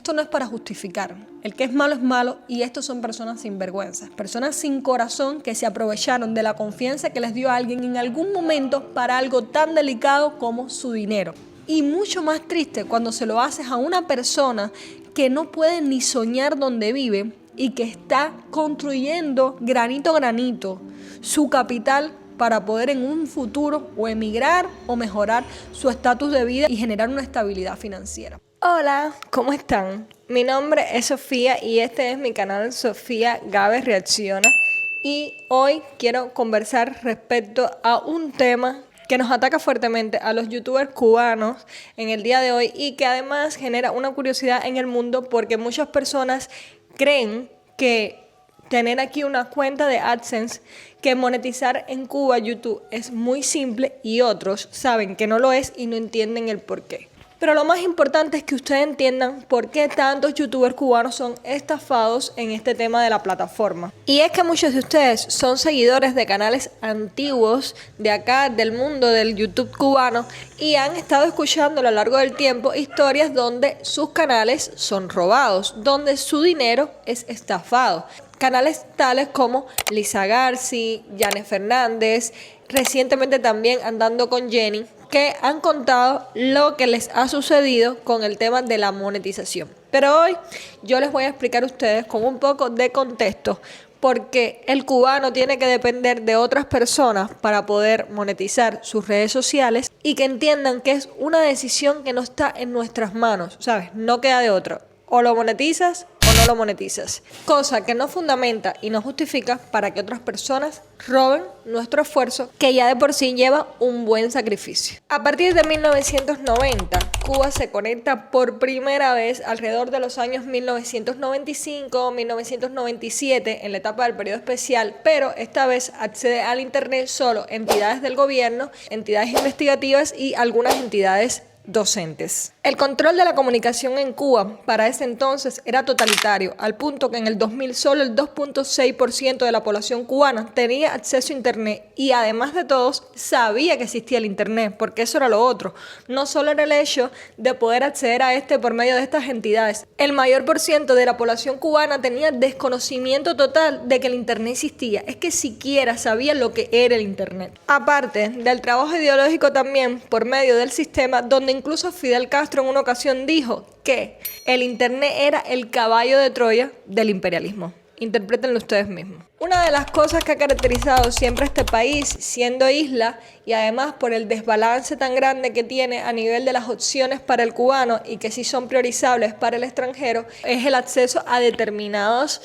esto no es para justificar. El que es malo y estos son personas sin vergüenza, personas sin corazón que se aprovecharon de la confianza que les dio alguien en algún momento para algo tan delicado como su dinero. Y mucho más triste cuando se lo haces a una persona que no puede ni soñar donde vive y que está construyendo granito a granito su capital para poder en un futuro o emigrar o mejorar su estatus de vida y generar una estabilidad financiera. Hola, ¿cómo están? Mi nombre es Sofía y este es mi canal Sofía Gávez Reacciona. Y hoy quiero conversar respecto a un tema que nos ataca fuertemente a los youtubers cubanos en el día de hoy y que además genera una curiosidad en el mundo porque muchas personas creen que tener aquí una cuenta de AdSense, que monetizar en Cuba YouTube es muy simple y otros saben que no lo es y no entienden el por qué. Pero lo más importante es que ustedes entiendan por qué tantos youtubers cubanos son estafados en este tema de la plataforma. Y es que muchos de ustedes son seguidores de canales antiguos de acá, del mundo del YouTube cubano, y han estado escuchando a lo largo del tiempo historias donde sus canales son robados, donde su dinero es estafado. Canales tales como Lisa Garci, Yane Fernández, recientemente también Andando con Jenny, que han contado lo que les ha sucedido con el tema de la monetización. Pero hoy yo les voy a explicar a ustedes con un poco de contexto porque el cubano tiene que depender de otras personas para poder monetizar sus redes sociales y que entiendan que es una decisión que no está en nuestras manos, ¿sabes? No queda de otra. O lo monetizas o no lo monetizas. Cosa que no fundamenta y no justifica para que otras personas roben nuestro esfuerzo que ya de por sí lleva un buen sacrificio. A partir de 1990, Cuba se conecta por primera vez alrededor de los años 1995, 1997 en la etapa del periodo especial, pero esta vez accede al internet solo entidades del gobierno, entidades investigativas y algunas entidades docentes. El control de la comunicación en Cuba para ese entonces era totalitario, al punto que en el 2000 solo el 2.6% de la población cubana tenía acceso a internet y además de todos sabía que existía el internet, porque eso era lo otro. No solo era el hecho de poder acceder a este por medio de estas entidades. El mayor por ciento de la población cubana tenía desconocimiento total de que el internet existía, es que siquiera sabía lo que era el internet. Aparte del trabajo ideológico también por medio del sistema donde incluso Fidel Castro en una ocasión dijo que el internet era el caballo de Troya del imperialismo. Interprétenlo ustedes mismos. Una de las cosas que ha caracterizado siempre a este país, siendo isla y además por el desbalance tan grande que tiene a nivel de las opciones para el cubano y que sí son priorizables para el extranjero, es el acceso a determinados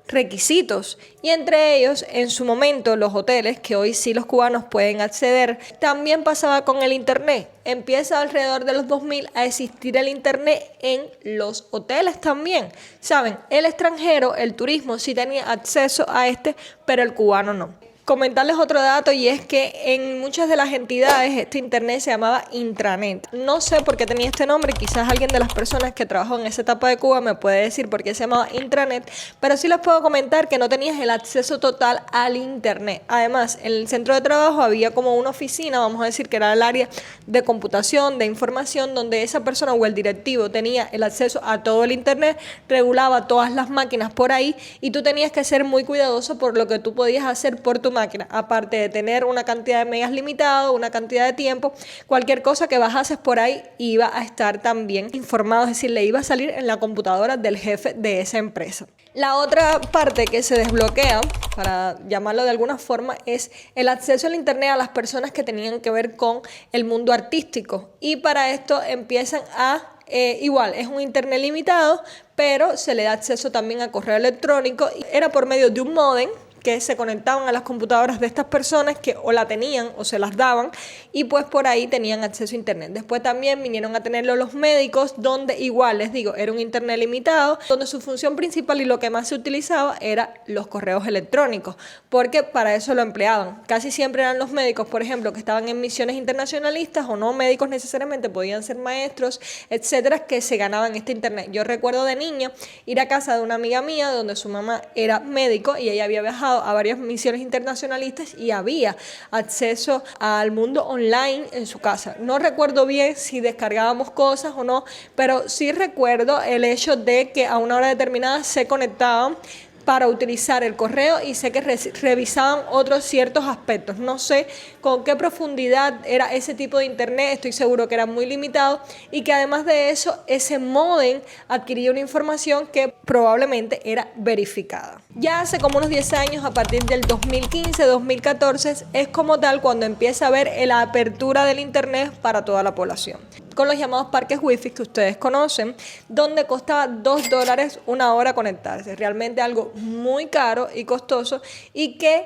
requisitos y entre ellos en su momento los hoteles, que hoy sí los cubanos pueden acceder. También pasaba con el internet. Empieza alrededor de los 2000 a existir el internet en los hoteles también. Saben, el extranjero, el turismo sí tenía acceso a este, pero el cubano no. Comentarles otro dato y es que en muchas de las entidades este internet se llamaba intranet. No sé por qué tenía este nombre, quizás alguien de las personas que trabajó en esa etapa de Cuba me puede decir por qué se llamaba intranet, pero sí les puedo comentar que no tenías el acceso total al internet. Además, en el centro de trabajo había como una oficina, vamos a decir que era el área de computación, de información, donde esa persona o el directivo tenía el acceso a todo el internet, regulaba todas las máquinas por ahí y tú tenías que ser muy cuidadoso por lo que tú podías hacer por tu máquina, aparte de tener una cantidad de megas limitado, una cantidad de tiempo, cualquier cosa que bajases por ahí iba a estar también informado, es decir, le iba a salir en la computadora del jefe de esa empresa. La otra parte que se desbloquea, para llamarlo de alguna forma, es el acceso al internet a las personas que tenían que ver con el mundo artístico y para esto empiezan a igual, es un internet limitado, pero se le da acceso también a correo electrónico. Era por medio de un módem que se conectaban a las computadoras de estas personas que o la tenían o se las daban y pues por ahí tenían acceso a internet. Después también vinieron a tenerlo los médicos, donde igual les digo, era un internet limitado, donde su función principal y lo que más se utilizaba era los correos electrónicos, porque para eso lo empleaban. Casi siempre eran los médicos, por ejemplo, que estaban en misiones internacionalistas o no médicos necesariamente, podían ser maestros, etcétera, que se ganaban este internet. Yo recuerdo de niña ir a casa de una amiga mía donde su mamá era médico y ella había viajado viajado a varias misiones internacionalistas y había acceso al mundo online en su casa. No recuerdo bien si descargábamos cosas o no, pero sí recuerdo el hecho de que a una hora determinada se conectaban para utilizar el correo y sé que revisaban otros ciertos aspectos. No sé con qué profundidad era ese tipo de internet, estoy seguro que era muy limitado y que además de eso ese módem adquiría una información que probablemente era verificada. Ya hace como unos 10 años, a partir del 2015-2014, es como tal cuando empieza a haber la apertura del internet para toda la población, con los llamados parques wifi que ustedes conocen, donde costaba $2 una hora conectarse. Realmente algo muy caro y costoso y que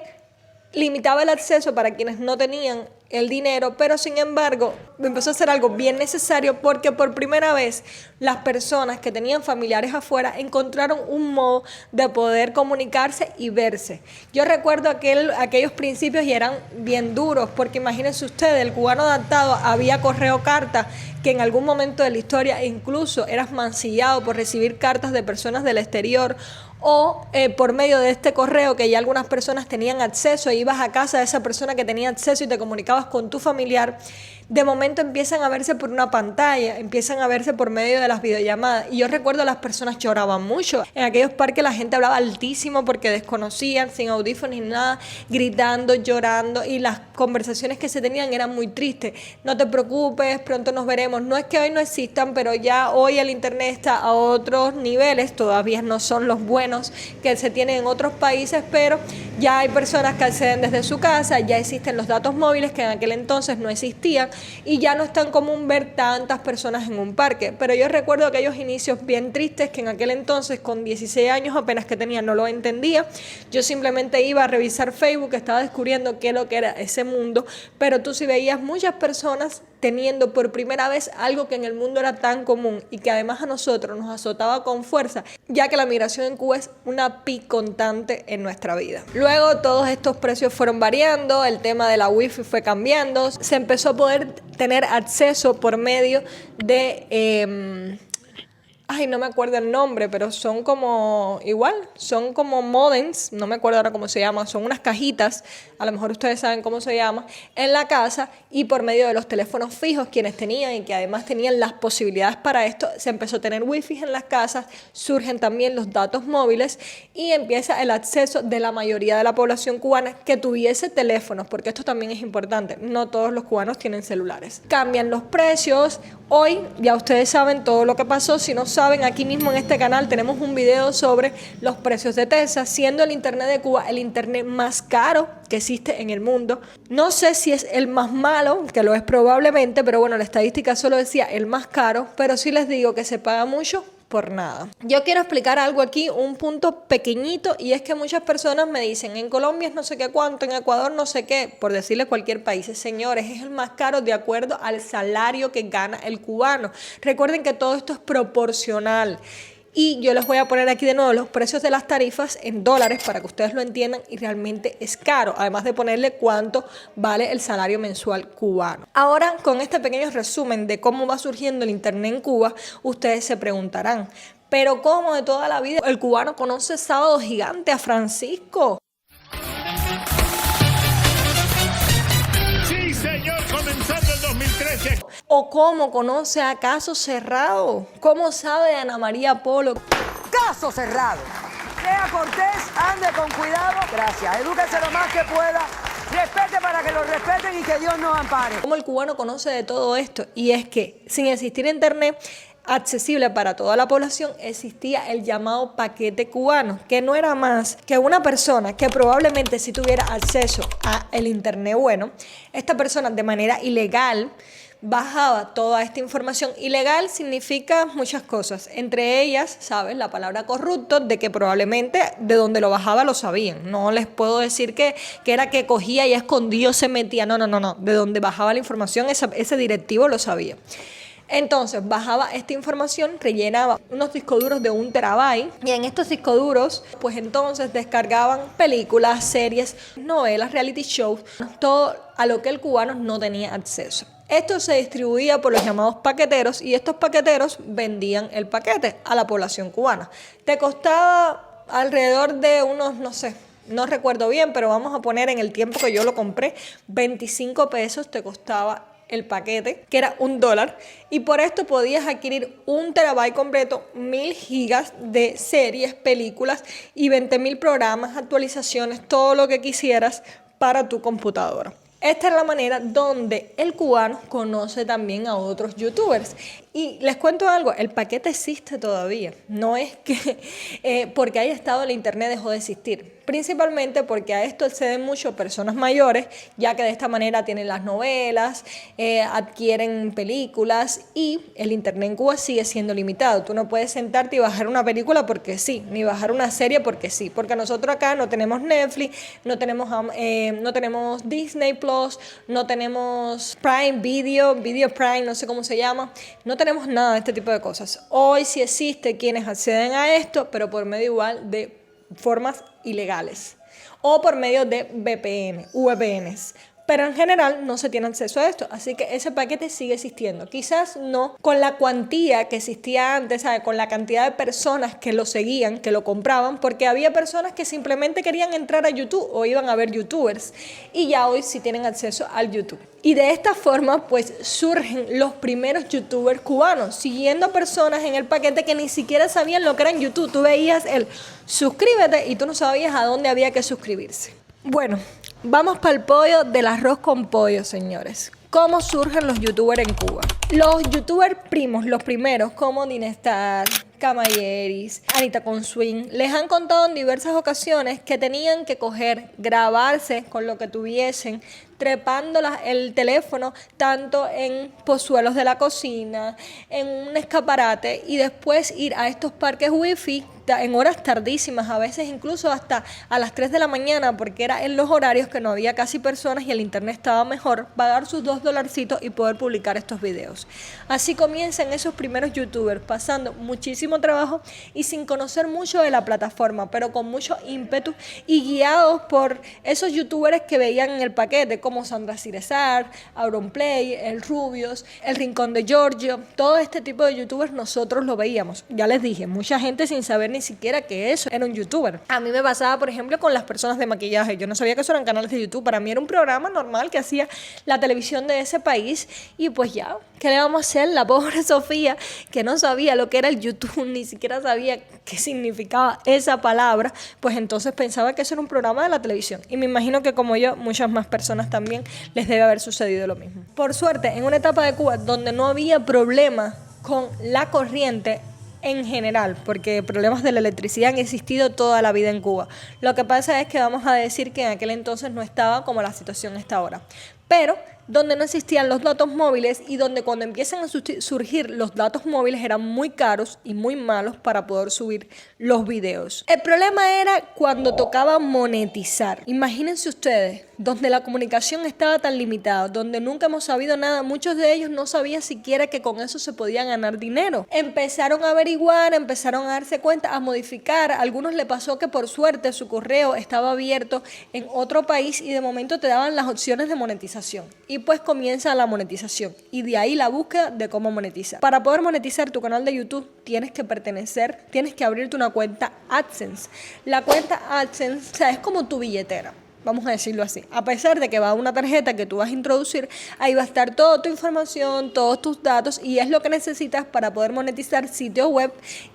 limitaba el acceso para quienes no tenían el dinero, pero sin embargo empezó a ser algo bien necesario porque por primera vez las personas que tenían familiares afuera encontraron un modo de poder comunicarse y verse. Yo recuerdo aquellos principios y eran bien duros, porque imagínense ustedes, el cubano adaptado había correo carta, que en algún momento de la historia incluso eras mancillado por recibir cartas de personas del exterior, o por medio de este correo que ya algunas personas tenían acceso, ibas a casa de esa persona que tenía acceso y te comunicabas con tu familiar. De momento empiezan a verse por una pantalla, empiezan a verse por medio de las videollamadas. Y yo recuerdo las personas lloraban mucho. En aquellos parques la gente hablaba altísimo porque desconocían, sin audífonos ni nada, gritando, llorando, y las conversaciones que se tenían eran muy tristes. No te preocupes, pronto nos veremos. No es que hoy no existan, pero ya hoy el internet está a otros niveles, todavía no son los buenos que se tienen en otros países, pero ya hay personas que acceden desde su casa, ya existen los datos móviles que en aquel entonces no existían, y ya no es tan común ver tantas personas en un parque. Pero yo recuerdo aquellos inicios bien tristes que en aquel entonces, con 16 años apenas que tenía, no lo entendía. Yo simplemente iba a revisar Facebook, estaba descubriendo qué es lo que era ese mundo, pero tú sí veías muchas personas teniendo por primera vez algo que en el mundo era tan común y que además a nosotros nos azotaba con fuerza, ya que la migración en Cuba es una constante en nuestra vida. Luego todos estos precios fueron variando, el tema de la wifi fue cambiando, se empezó a poder tener acceso por medio de no me acuerdo el nombre, pero son como son como modems, no me acuerdo ahora cómo se llama, son unas cajitas, a lo mejor ustedes saben cómo se llama, en la casa, y por medio de los teléfonos fijos quienes tenían y que además tenían las posibilidades para esto, se empezó a tener wifi en las casas, surgen también los datos móviles y empieza el acceso de la mayoría de la población cubana que tuviese teléfonos, porque esto también es importante, no todos los cubanos tienen celulares. Cambian los precios, hoy ya ustedes saben todo lo que pasó. Si no saben, aquí mismo en este canal tenemos un video sobre los precios de Texas, siendo el internet de Cuba el internet más caro que existe en el mundo. No sé si es el más malo, que lo es probablemente, pero bueno, la estadística solo decía el más caro, pero sí les digo que se paga mucho por nada. Yo quiero explicar algo aquí, un punto pequeñito, y es que muchas personas me dicen, en Colombia es no sé qué cuánto, en Ecuador no sé qué, por decirle cualquier país. Señores, es el más caro de acuerdo al salario que gana el cubano. Recuerden que todo esto es proporcional. Y yo les voy a poner aquí de nuevo los precios de las tarifas en dólares para que ustedes lo entiendan, y realmente es caro, además de ponerle cuánto vale el salario mensual cubano. Ahora, con este pequeño resumen de cómo va surgiendo el internet en Cuba, ustedes se preguntarán, ¿pero cómo de toda la vida el cubano conoce Sábado Gigante, a Francisco? Sí, señor, comenzando el 2013. ¿O cómo conoce a Caso Cerrado? ¿Cómo sabe de Ana María Polo? Caso cerrado. Sea cortés, ande con cuidado. Gracias. Edúquese lo más que pueda. Respete para que lo respeten y que Dios nos ampare. ¿Cómo el cubano conoce de todo esto? Y es que sin existir internet accesible para toda la población, existía el llamado paquete cubano, que no era más que una persona que probablemente si tuviera acceso a el internet bueno, esta persona de manera ilegal bajaba toda esta información. Ilegal significa muchas cosas, entre ellas, ¿sabes? La palabra corrupto, de que probablemente de donde lo bajaba lo sabían. No les puedo decir que era que cogía y escondido se metía, no, de donde bajaba la información ese directivo lo sabía. Entonces bajaba esta información, rellenaba unos discos duros de 1 terabyte, y en estos discos duros pues entonces descargaban películas, series, novelas, reality shows, todo a lo que el cubano no tenía acceso. Esto se distribuía por los llamados paqueteros, y estos paqueteros vendían el paquete a la población cubana. Te costaba alrededor de unos, no sé, no recuerdo bien, pero vamos a poner en el tiempo que yo lo compré, 25 pesos te costaba el paquete, que era $1, y por esto podías adquirir 1 terabyte completo, 1000 gigas de series, películas y 20.000 programas, actualizaciones, todo lo que quisieras para tu computadora. Esta es la manera donde el cubano conoce también a otros youtubers. Y les cuento algo, el paquete existe todavía. No es que porque haya estado el internet dejó de existir. Principalmente porque a esto acceden mucho personas mayores, ya que de esta manera tienen las novelas, adquieren películas y el internet en Cuba sigue siendo limitado. Tú no puedes sentarte y bajar una película porque sí, ni bajar una serie porque sí. Porque nosotros acá no tenemos Netflix, no tenemos Disney Plus, no tenemos Prime Video, Video Prime, no sé cómo se llama. No tenemos nada de este tipo de cosas. Hoy sí existe quienes acceden a esto, pero por medio igual de formas ilegales o por medio de VPNs. Pero en general no se tiene acceso a esto, así que ese paquete sigue existiendo. Quizás no con la cuantía que existía antes, ¿sabes? Con la cantidad de personas que lo seguían, que lo compraban, porque había personas que simplemente querían entrar a YouTube o iban a ver youtubers y ya hoy sí tienen acceso al YouTube. Y de esta forma pues surgen los primeros youtubers cubanos, siguiendo personas en el paquete que ni siquiera sabían lo que era en YouTube. Tú veías el suscríbete y tú no sabías a dónde había que suscribirse. Bueno, vamos para el pollo del arroz con pollo, señores. ¿Cómo surgen los youtubers en Cuba? Los youtubers primos, los primeros, como Dinestar, Camayeris, Anita con Swing, les han contado en diversas ocasiones que tenían que grabarse con lo que tuviesen, trepando el teléfono tanto en pozuelos de la cocina, en un escaparate y después ir a estos parques wifi en horas tardísimas, a veces incluso hasta a las 3 de la mañana, porque era en los horarios que no había casi personas y el internet estaba mejor, pagar sus $2 y poder publicar estos videos. Así comienzan esos primeros youtubers, pasando muchísimo trabajo y sin conocer mucho de la plataforma, pero con mucho ímpetu y guiados por esos youtubers que veían en el paquete, como Sandra Cirezar, Auronplay, El Rubios, El Rincón de Giorgio. Todo este tipo de youtubers nosotros lo veíamos. Ya les dije, mucha gente sin saber ni siquiera que eso era un youtuber. A mí me pasaba, por ejemplo, con las personas de maquillaje. Yo no sabía que eso eran canales de YouTube. Para mí era un programa normal que hacía la televisión de ese país y pues ya, ¿qué le vamos a hacer? La pobre Sofía, que no sabía lo que era el YouTube, ni siquiera sabía qué significaba esa palabra, pues entonces pensaba que eso era un programa de la televisión. Y me imagino que como yo, muchas más personas también les debe haber sucedido lo mismo. Por suerte, en una etapa de Cuba donde no había problema con la corriente en general, porque problemas de la electricidad han existido toda la vida en Cuba. Lo que pasa es que vamos a decir que en aquel entonces no estaba como la situación está ahora. Pero donde no existían los datos móviles y donde cuando empiezan a surgir los datos móviles eran muy caros y muy malos para poder subir los videos. El problema era cuando tocaba monetizar. Imagínense ustedes, donde la comunicación estaba tan limitada, donde nunca hemos sabido nada, muchos de ellos no sabían siquiera que con eso se podía ganar dinero. Empezaron a averiguar, empezaron a darse cuenta, a modificar. A algunos le pasó que por suerte su correo estaba abierto en otro país y de momento te daban las opciones de monetización. Y pues comienza la monetización y de ahí la búsqueda de cómo monetizar. Para poder monetizar tu canal de YouTube tienes que abrirte una cuenta AdSense. La cuenta AdSense, o sea, es como tu billetera. Vamos a decirlo así. A pesar de que va una tarjeta que tú vas a introducir, ahí va a estar toda tu información, todos tus datos y es lo que necesitas para poder monetizar sitios web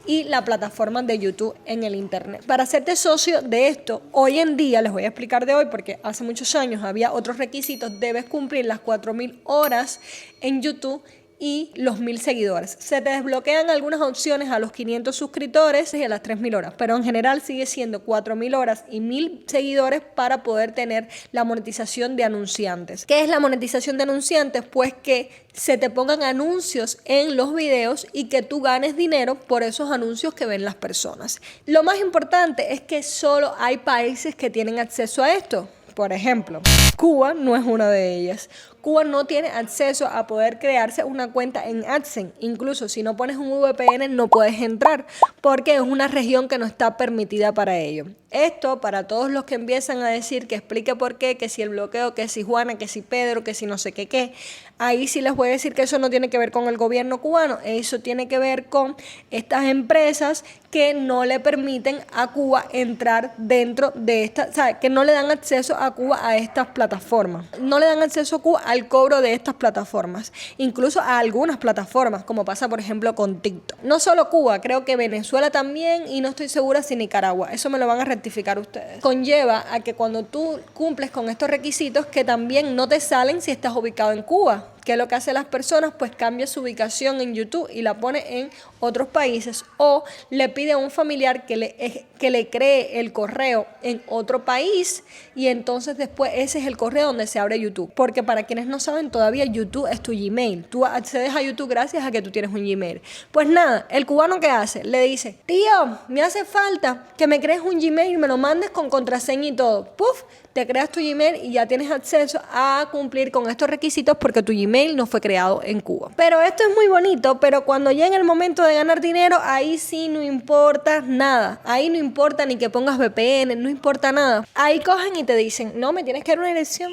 y la plataforma de YouTube en el internet. Para hacerte socio de esto, hoy en día, les voy a explicar de hoy porque hace muchos años había otros requisitos, debes cumplir las 4.000 horas en YouTube y los 1.000 seguidores. Se te desbloquean algunas opciones a los 500 suscriptores y a las 3.000 horas, pero en general sigue siendo 4.000 horas y 1.000 seguidores para poder tener la monetización de anunciantes. ¿Qué es la monetización de anunciantes? Pues que se te pongan anuncios en los videos y que tú ganes dinero por esos anuncios que ven las personas. Lo más importante es que solo hay países que tienen acceso a esto. Por ejemplo, Cuba no es una de ellas. Cuba no tiene acceso a poder crearse una cuenta en AdSense. Incluso si no pones un VPN no puedes entrar porque es una región que no está permitida para ello. Esto para todos los que empiezan a decir que explique por qué, que si el bloqueo, que si Juana, que si Pedro, que si no sé qué. Ahí sí les voy a decir que eso no tiene que ver con el gobierno cubano, eso tiene que ver con estas empresas que no le permiten a Cuba entrar dentro de esta, o sea, que no le dan acceso a Cuba a estas plataformas. No le dan acceso a Cuba al cobro de estas plataformas, incluso a algunas plataformas, como pasa por ejemplo con TikTok. No solo Cuba, creo que Venezuela también y no estoy segura si Nicaragua, eso me lo van a rectificar ustedes. Conlleva a que cuando tú cumples con estos requisitos que también no te salen si estás ubicado en Cuba. ¿Qué es lo que hacen las personas? Pues cambia su ubicación en YouTube y la pone en otros países o le pide a un familiar que le cree el correo en otro país y entonces después ese es el correo donde se abre YouTube. Porque para quienes no saben, todavía YouTube es tu Gmail. Tú accedes a YouTube gracias a que tú tienes un Gmail. Pues nada, el cubano ¿qué hace? Le dice, tío, me hace falta que me crees un Gmail y me lo mandes con contraseña y todo. ¡Puf! Te creas tu Gmail y ya tienes acceso a cumplir con estos requisitos porque tu Gmail no fue creado en Cuba. Pero esto es muy bonito, pero cuando llega el momento de ganar dinero, ahí sí no importa nada. Ahí no importa ni que pongas VPN, no importa nada. Ahí cogen y te dicen, no, me tienes que dar una dirección.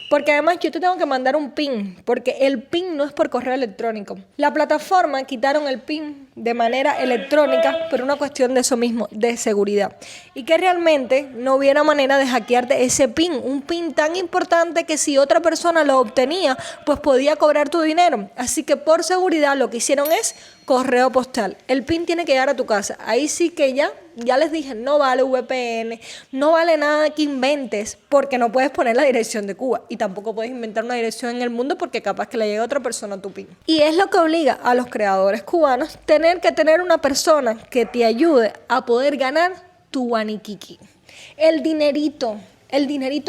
Porque además yo te tengo que mandar un PIN, porque el PIN no es por correo electrónico. La plataforma quitaron el PIN de manera electrónica por una cuestión de eso mismo, de seguridad. Y que realmente no hubiera manera de hackearte ese PIN, un PIN tan importante que si otra persona lo obtenía, pues podía cobrar tu dinero. Así que por seguridad lo que hicieron es correo postal. El PIN tiene que llegar a tu casa. Ahí sí que ya les dije, no vale VPN, no vale nada que inventes, porque no puedes poner la dirección de Cuba y tampoco puedes inventar una dirección en el mundo porque capaz que le llegue a otra persona a tu PIN. Y es lo que obliga a los creadores cubanos tener que tener una persona que te ayude a poder ganar tu guaniquiqui. El dinerito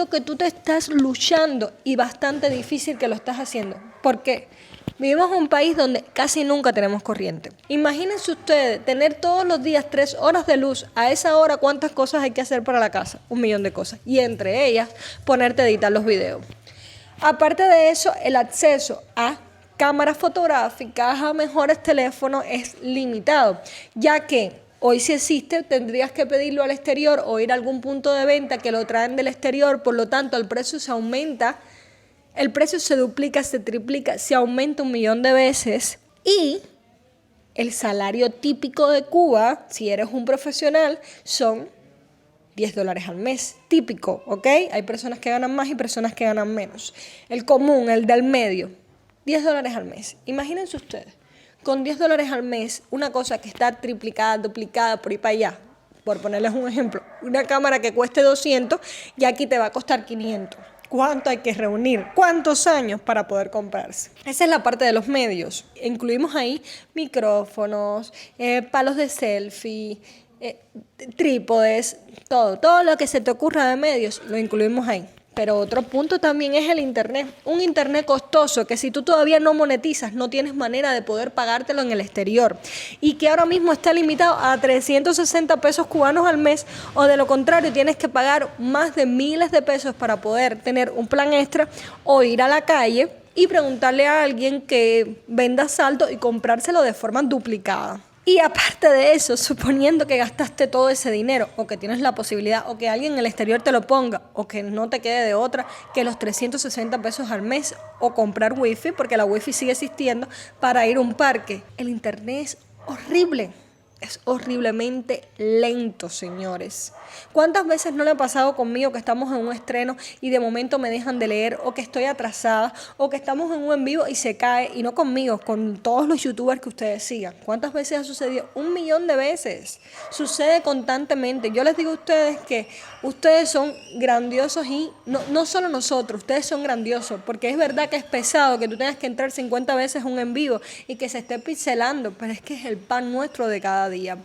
que tú te estás luchando y bastante difícil que lo estás haciendo. ¿Por qué? Vivimos en un país donde casi nunca tenemos corriente. Imagínense ustedes tener todos los días 3 horas de luz. A esa hora, ¿cuántas cosas hay que hacer para la casa? 1.000.000 de cosas. Y entre ellas, ponerte a editar los videos. Aparte de eso, el acceso a cámaras fotográficas, a mejores teléfonos es limitado, ya que hoy si existe, tendrías que pedirlo al exterior o ir a algún punto de venta que lo traen del exterior, por lo tanto el precio se aumenta, el precio se duplica, se triplica, se aumenta 1.000.000 de veces y el salario típico de Cuba, si eres un profesional, son $10 al mes, típico, ¿ok? Hay personas que ganan más y personas que ganan menos. El común, el del medio, $10 al mes. Imagínense ustedes. Con $10 al mes, una cosa que está triplicada, duplicada, por ahí para allá, por ponerles un ejemplo, una cámara que cueste 200 y aquí te va a costar 500. ¿Cuánto hay que reunir? ¿Cuántos años para poder comprarse? Esa es la parte de los medios. Incluimos ahí micrófonos, palos de selfie, trípodes, todo lo que se te ocurra de medios, lo incluimos ahí. Pero otro punto también es el internet. Un internet costoso que si tú todavía no monetizas, no tienes manera de poder pagártelo en el exterior. Y que ahora mismo está limitado a 360 pesos cubanos al mes. O de lo contrario, tienes que pagar más de miles de pesos para poder tener un plan extra o ir a la calle y preguntarle a alguien que venda saldo y comprárselo de forma duplicada. Y aparte de eso, suponiendo que gastaste todo ese dinero o que tienes la posibilidad o que alguien en el exterior te lo ponga o que no te quede de otra que los 360 pesos al mes o comprar wifi, porque la wifi sigue existiendo, para ir a un parque. El internet es horrible. Es horriblemente lento, señores. ¿Cuántas veces no le ha pasado conmigo que estamos en un estreno y de momento me dejan de leer o que estoy atrasada o que estamos en un en vivo y se cae? Y no conmigo, con todos los youtubers que ustedes sigan. ¿Cuántas veces ha sucedido? 1.000.000 de veces. Sucede constantemente. Yo les digo a ustedes que ustedes son grandiosos y no solo nosotros, ustedes son grandiosos, porque es verdad que es pesado que tú tengas que entrar 50 veces un en vivo y que se esté pixelando, pero es que es el pan nuestro de cada día.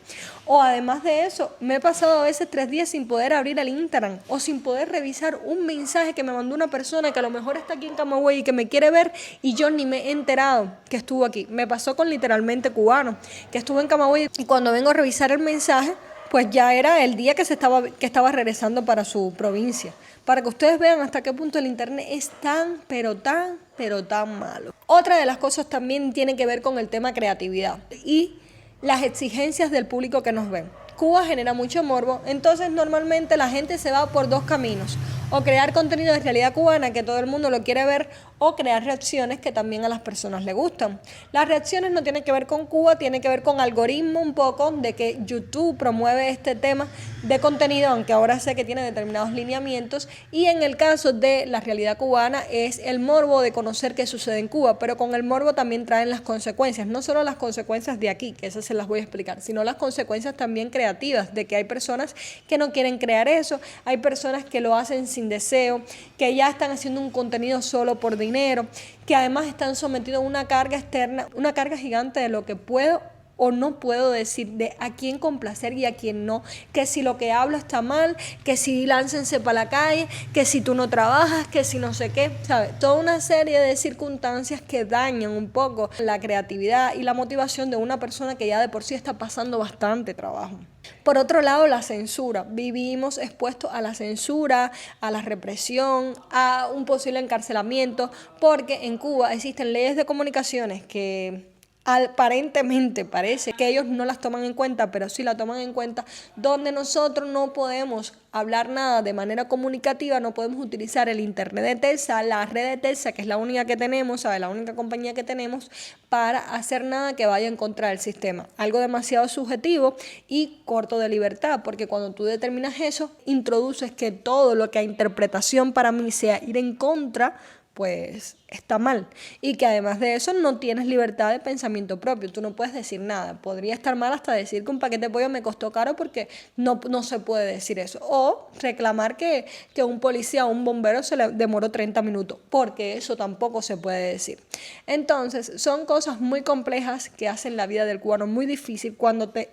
O además de eso, me he pasado a veces 3 días sin poder abrir el Instagram o sin poder revisar un mensaje que me mandó una persona que a lo mejor está aquí en Camagüey y que me quiere ver y yo ni me he enterado que estuvo aquí. Me pasó con literalmente cubano, que estuvo en Camagüey y cuando vengo a revisar el mensaje, pues ya era el día que estaba regresando para su provincia. Para que ustedes vean hasta qué punto el internet es tan, pero tan pero tan malo. Otra de las cosas también tiene que ver con el tema creatividad y las exigencias del público que nos ven. Cuba genera mucho morbo, entonces normalmente la gente se va por dos caminos: o crear contenido de realidad cubana que todo el mundo lo quiere ver, o crear reacciones que también a las personas les gustan. Las reacciones no tienen que ver con Cuba, tienen que ver con algoritmo un poco, de que YouTube promueve este tema de contenido, aunque ahora sé que tiene determinados lineamientos, y en el caso de la realidad cubana es el morbo de conocer qué sucede en Cuba, pero con el morbo también traen las consecuencias, no solo las consecuencias de aquí, que esas se las voy a explicar, sino las consecuencias también creativas, de que hay personas que no quieren crear eso, hay personas que lo hacen sin deseo, que ya están haciendo un contenido solo por dinero, que además están sometidos a una carga externa, una carga gigante de lo que puedo o no puedo decir, de a quién complacer y a quién no, que si lo que hablo está mal, que si láncense para la calle, que si tú no trabajas, que si no sé qué, ¿sabes? Toda una serie de circunstancias que dañan un poco la creatividad y la motivación de una persona que ya de por sí está pasando bastante trabajo. Por otro lado, la censura. Vivimos expuestos a la censura, a la represión, a un posible encarcelamiento, porque en Cuba existen leyes de comunicaciones que aparentemente parece que ellos no las toman en cuenta, pero sí la toman en cuenta, donde nosotros no podemos hablar nada de manera comunicativa, no podemos utilizar el internet de Telsa, la red de Telsa, que es la única que tenemos, ¿sabes? La única compañía que tenemos, para hacer nada que vaya en contra del sistema. Algo demasiado subjetivo y corto de libertad, porque cuando tú determinas eso, introduces que todo lo que a interpretación para mí sea ir en contra, pues está mal. Y que además de eso no tienes libertad de pensamiento propio. Tú no puedes decir nada. Podría estar mal hasta decir que un paquete de pollo me costó caro, porque no se puede decir eso. O reclamar que un policía o un bombero se le demoró 30 minutos, porque eso tampoco se puede decir. Entonces, son cosas muy complejas que hacen la vida del cubano muy difícil cuando te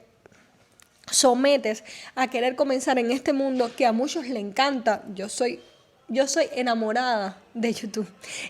sometes a querer comenzar en este mundo que a muchos le encanta. Yo soy enamorada de YouTube,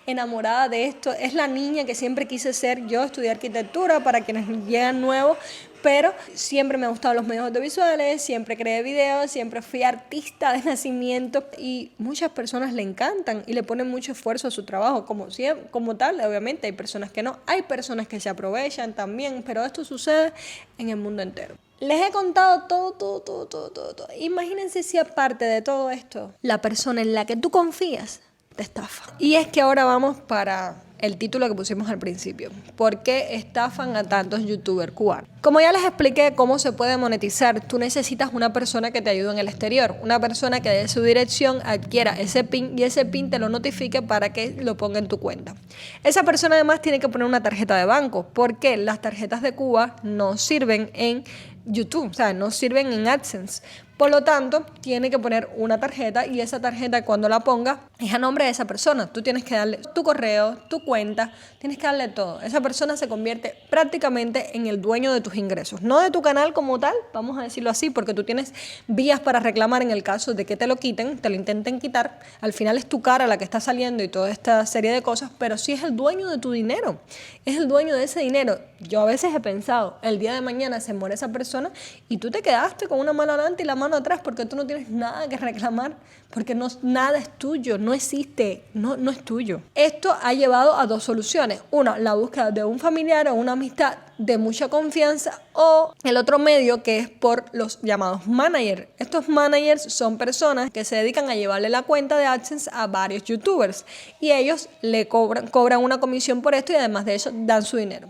enamorada de esto. Es la niña que siempre quise ser. Yo estudié arquitectura, para quienes llegan nuevos, pero siempre me han gustado los medios audiovisuales, siempre creé videos, siempre fui artista de nacimiento y muchas personas le encantan y le ponen mucho esfuerzo a su trabajo, como tal. Obviamente hay personas que no, hay personas que se aprovechan también, pero esto sucede en el mundo entero. Les he contado todo. Imagínense si aparte de todo esto, la persona en la que tú confías te estafa. Y es que ahora vamos para el título que pusimos al principio. ¿Por qué estafan a tantos youtubers cubanos? Como ya les expliqué cómo se puede monetizar, tú necesitas una persona que te ayude en el exterior, una persona que de su dirección adquiera ese PIN y ese PIN te lo notifique para que lo ponga en tu cuenta. Esa persona además tiene que poner una tarjeta de banco, porque las tarjetas de Cuba no sirven en YouTube, o sea, no sirven en AdSense. Por lo tanto, tiene que poner una tarjeta y esa tarjeta, cuando la ponga, es a nombre de esa persona. Tú tienes que darle tu correo, tu cuenta, tienes que darle todo. Esa persona se convierte prácticamente en el dueño de tus ingresos. No de tu canal como tal, vamos a decirlo así, porque tú tienes vías para reclamar en el caso de que te lo quiten, te lo intenten quitar. Al final es tu cara la que está saliendo y toda esta serie de cosas, pero sí es el dueño de tu dinero. Es el dueño de ese dinero. Yo a veces he pensado, el día de mañana se muere esa persona y tú te quedaste con una mano adelante y la mano atrás, porque tú no tienes nada que reclamar, porque nada es tuyo, no existe, no es tuyo. Esto ha llevado a dos soluciones: una, la búsqueda de un familiar o una amistad de mucha confianza, o el otro medio, que es por los llamados managers. Estos managers son personas que se dedican a llevarle la cuenta de AdSense a varios youtubers y ellos le cobran una comisión por esto y además de eso dan su dinero.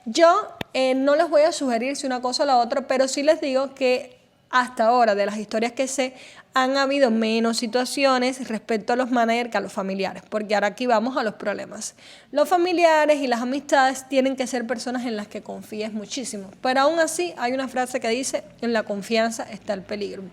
Yo no les voy a sugerir si una cosa o la otra, pero sí les digo que hasta ahora, de las historias que sé, han habido menos situaciones respecto a los managers que a los familiares, porque ahora aquí vamos a los problemas. Los familiares y las amistades tienen que ser personas en las que confíes muchísimo, pero aún así hay una frase que dice: en la confianza está el peligro.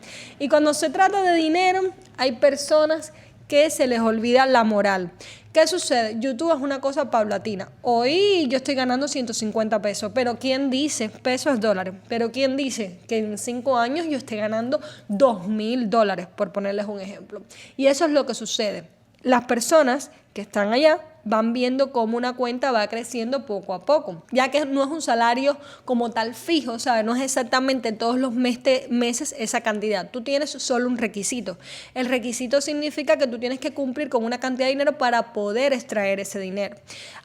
Y cuando se trata de dinero, hay personas que se les olvida la moral. ¿Qué sucede? YouTube es una cosa paulatina. Hoy yo estoy ganando 150 pesos, pero ¿quién dice? Pesos es dólares. Pero ¿quién dice que en 5 años yo esté ganando $2,000, por ponerles un ejemplo? Y eso es lo que sucede. Las personas que están allá van viendo cómo una cuenta va creciendo poco a poco, ya que no es un salario como tal fijo, ¿sabes? No es exactamente todos los meses esa cantidad. Tú tienes solo un requisito. El requisito significa que tú tienes que cumplir con una cantidad de dinero para poder extraer ese dinero.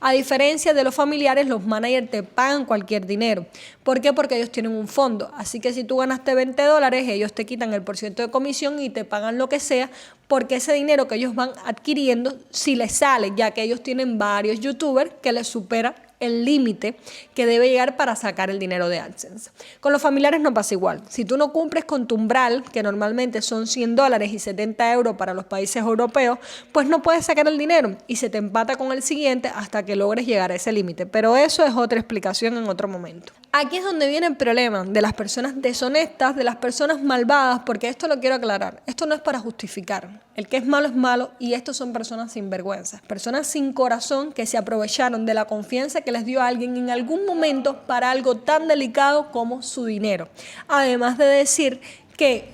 A diferencia de los familiares, los managers te pagan cualquier dinero. ¿Por qué? Porque ellos tienen un fondo. Así que si tú ganaste $20, ellos te quitan el % de comisión y te pagan lo que sea, porque ese dinero que ellos van adquiriendo, si les sale, ya que ellos tienen varios youtubers que les supera el límite que debe llegar para sacar el dinero de AdSense. Con los familiares no pasa igual. Si tú no cumples con tu umbral, que normalmente son $100 y 70 euros para los países europeos, pues no puedes sacar el dinero y se te empata con el siguiente hasta que logres llegar a ese límite. Pero eso es otra explicación en otro momento. Aquí es donde viene el problema de las personas deshonestas, de las personas malvadas, porque esto lo quiero aclarar. Esto no es para justificar. El que es malo y estos son personas sin vergüenza. Personas sin corazón que se aprovecharon de la confianza que les dio a alguien en algún momento para algo tan delicado como su dinero. Además de decir que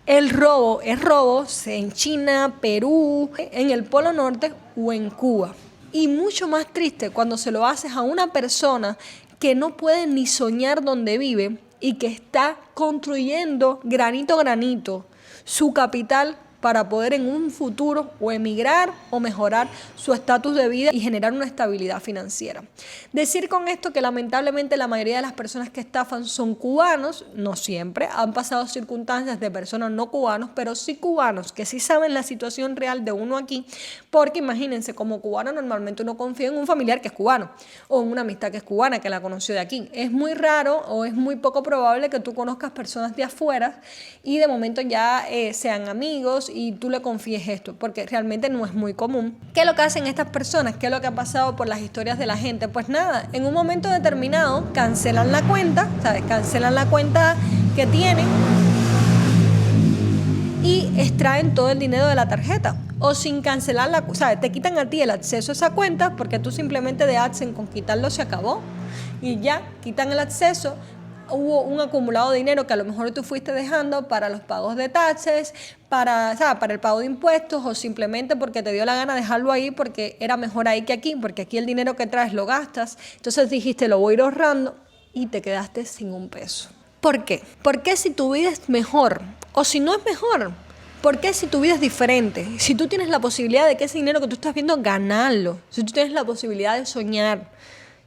el robo es robo en China, Perú, en el Polo Norte o en Cuba. Y mucho más triste cuando se lo haces a una persona que no puede ni soñar donde vive y que está construyendo granito a granito su capital para poder en un futuro o emigrar o mejorar su estatus de vida y generar una estabilidad financiera. Decir con esto que lamentablemente la mayoría de las personas que estafan son cubanos, no siempre, han pasado circunstancias de personas no cubanos, pero sí cubanos que sí saben la situación real de uno aquí, porque imagínense, como cubano normalmente uno confía en un familiar que es cubano o en una amistad que es cubana que la conoció de aquí. Es muy raro o es muy poco probable que tú conozcas personas de afuera y de momento ya sean amigos y tú le confíes esto, porque realmente no es muy común. ¿Qué es lo que hacen estas personas? ¿Qué es lo que ha pasado por las historias de la gente? Pues nada, en un momento determinado cancelan la cuenta, ¿sabes? Cancelan la cuenta que tienen y extraen todo el dinero de la tarjeta. O sin cancelarla, ¿sabes? Te quitan a ti el acceso a esa cuenta porque tú simplemente de AdSense con quitarlo se acabó y ya quitan el acceso. Hubo un acumulado de dinero que a lo mejor tú fuiste dejando para los pagos de taxes, para el pago de impuestos o simplemente porque te dio la gana dejarlo ahí porque era mejor ahí que aquí, porque aquí el dinero que traes lo gastas. Entonces dijiste, lo voy a ir ahorrando y te quedaste sin un peso. ¿Por qué? Porque si tu vida es mejor o si no es mejor, ¿por qué si tu vida es diferente? Si tú tienes la posibilidad de que ese dinero que tú estás viendo, ganarlo. Si tú tienes la posibilidad de soñar.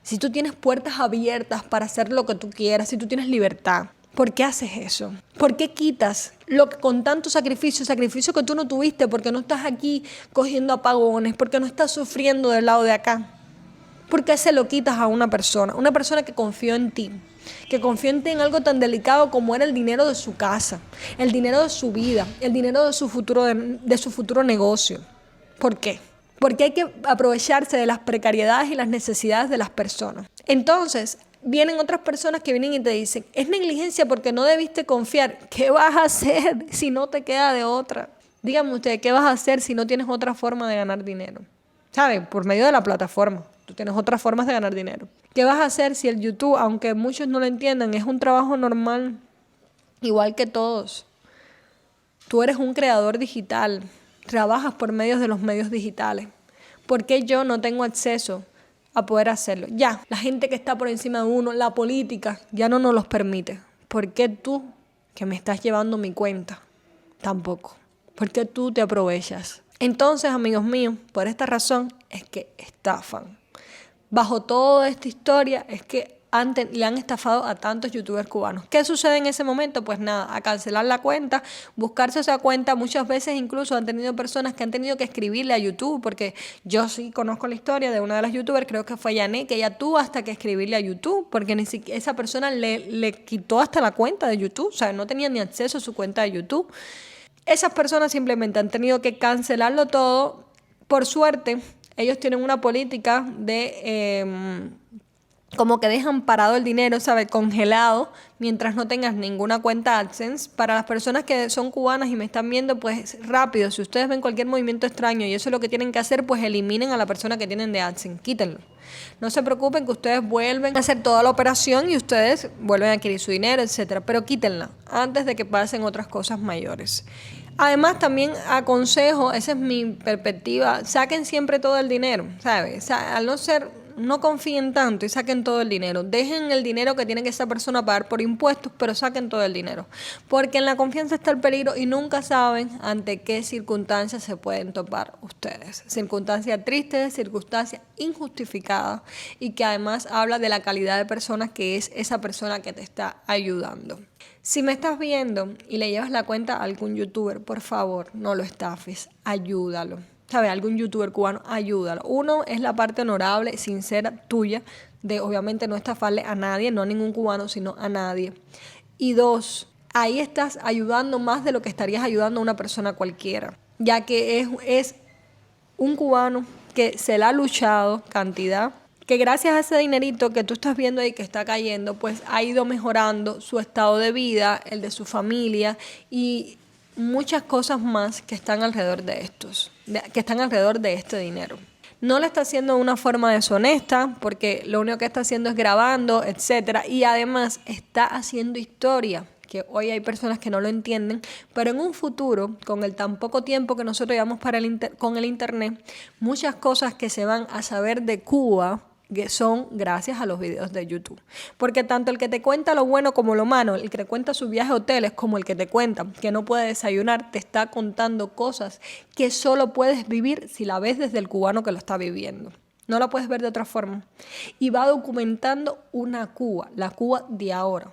Si tú tienes puertas abiertas para hacer lo que tú quieras, si tú tienes libertad, ¿por qué haces eso? ¿Por qué quitas lo que con tanto sacrificio que tú no tuviste porque no estás aquí cogiendo apagones, porque no estás sufriendo del lado de acá? ¿Por qué se lo quitas a una persona que confió en ti? Que confió en ti en algo tan delicado como era el dinero de su casa, el dinero de su vida, el dinero de su futuro negocio. ¿Por qué? Porque hay que aprovecharse de las precariedades y las necesidades de las personas. Entonces, vienen otras personas que vienen y te dicen, es negligencia porque no debiste confiar. ¿Qué vas a hacer si no te queda de otra? Díganme ustedes, ¿qué vas a hacer si no tienes otra forma de ganar dinero? ¿Saben? Por medio de la plataforma. Tú tienes otras formas de ganar dinero. ¿Qué vas a hacer si el YouTube, aunque muchos no lo entiendan, es un trabajo normal, igual que todos? Tú eres un creador digital. Trabajas por medio de los medios digitales. ¿Por qué yo no tengo acceso a poder hacerlo? Ya, la gente que está por encima de uno, la política, ya no nos los permite. ¿Por qué tú, que me estás llevando mi cuenta, tampoco? ¿Por qué tú te aprovechas? Entonces, amigos míos, por esta razón es que estafan. Bajo toda esta historia es que le han estafado a tantos youtubers cubanos. ¿Qué sucede en ese momento? Pues nada, a cancelar la cuenta, buscarse esa cuenta. Muchas veces incluso han tenido personas que han tenido que escribirle a YouTube, porque yo sí conozco la historia de una de las youtubers, creo que fue Yané, que ella tuvo hasta que escribirle a YouTube, porque ni siquiera esa persona le quitó hasta la cuenta de YouTube, o sea, no tenía ni acceso a su cuenta de YouTube. Esas personas simplemente han tenido que cancelarlo todo. Por suerte, ellos tienen una política de como que dejan parado el dinero, ¿sabes? Congelado, mientras no tengas ninguna cuenta AdSense. Para las personas que son cubanas y me están viendo, pues rápido, si ustedes ven cualquier movimiento extraño y eso es lo que tienen que hacer, pues eliminen a la persona que tienen de AdSense, quítenlo. No se preocupen que ustedes vuelven a hacer toda la operación y ustedes vuelven a adquirir su dinero, etcétera, pero quítenla antes de que pasen otras cosas mayores. Además, también aconsejo, esa es mi perspectiva, saquen siempre todo el dinero, ¿sabes? No confíen tanto y saquen todo el dinero. Dejen el dinero que tiene que esa persona pagar por impuestos, pero saquen todo el dinero. Porque en la confianza está el peligro y nunca saben ante qué circunstancias se pueden topar ustedes. Circunstancias tristes, circunstancias injustificadas y que además habla de la calidad de persona que es esa persona que te está ayudando. Si me estás viendo y le llevas la cuenta a algún youtuber, por favor, no lo estafes, ayúdalo. ¿Sabes? Algún youtuber cubano, ayúdalo. Uno, es la parte honorable, sincera, tuya, de obviamente no estafarle a nadie, no a ningún cubano, sino a nadie. Y dos, ahí estás ayudando más de lo que estarías ayudando a una persona cualquiera, ya que es un cubano que se la ha luchado cantidad, que gracias a ese dinerito que tú estás viendo ahí que está cayendo, pues ha ido mejorando su estado de vida, el de su familia y muchas cosas más que están alrededor de este dinero. No lo está haciendo de una forma deshonesta, porque lo único que está haciendo es grabando, etcétera, y además está haciendo historia, que hoy hay personas que no lo entienden, pero en un futuro, con el tan poco tiempo que nosotros llevamos con el internet, muchas cosas que se van a saber de Cuba que son gracias a los videos de YouTube. Porque tanto el que te cuenta lo bueno como lo malo, el que te cuenta sus viajes a hoteles, como el que te cuenta que no puede desayunar, te está contando cosas que solo puedes vivir si la ves desde el cubano que lo está viviendo. No la puedes ver de otra forma. Y va documentando una Cuba, la Cuba de ahora.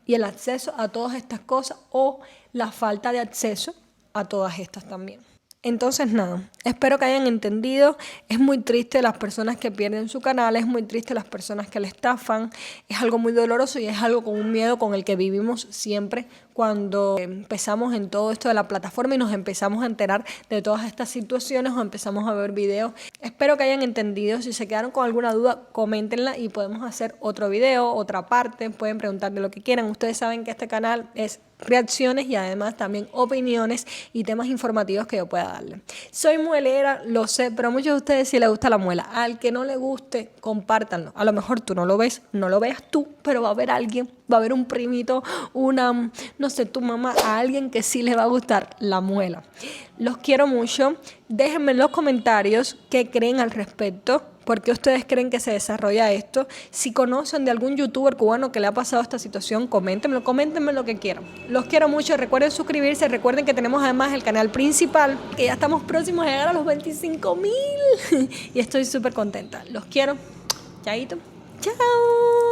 Y el acceso a todas estas cosas o la falta de acceso a todas estas también. Entonces nada, espero que hayan entendido. Es muy triste las personas que pierden su canal, es muy triste las personas que le estafan, es algo muy doloroso y es algo con un miedo con el que vivimos siempre cuando empezamos en todo esto de la plataforma y nos empezamos a enterar de todas estas situaciones o empezamos a ver videos. Espero que hayan entendido. Si se quedaron con alguna duda, coméntenla y podemos hacer otro video, otra parte, pueden preguntar de lo que quieran. Ustedes saben que este canal es reacciones y además también opiniones y temas informativos que yo pueda darle. Soy muelera, lo sé, pero a muchos de ustedes sí les gusta la muela. Al que no le guste, compártanlo. A lo mejor tú no lo ves, no lo veas tú, pero va a haber alguien, va a haber un primito, no sé, tu mamá, a alguien que sí le va a gustar la muela. Los quiero mucho. Déjenme en los comentarios qué creen al respecto. ¿Por qué ustedes creen que se desarrolla esto? Si conocen de algún youtuber cubano que le ha pasado esta situación, coméntenme lo que quieran. Los quiero mucho, recuerden suscribirse, recuerden que tenemos además el canal principal, que ya estamos próximos a llegar a los 25,000 y estoy súper contenta. Los quiero. Chaito. Chao.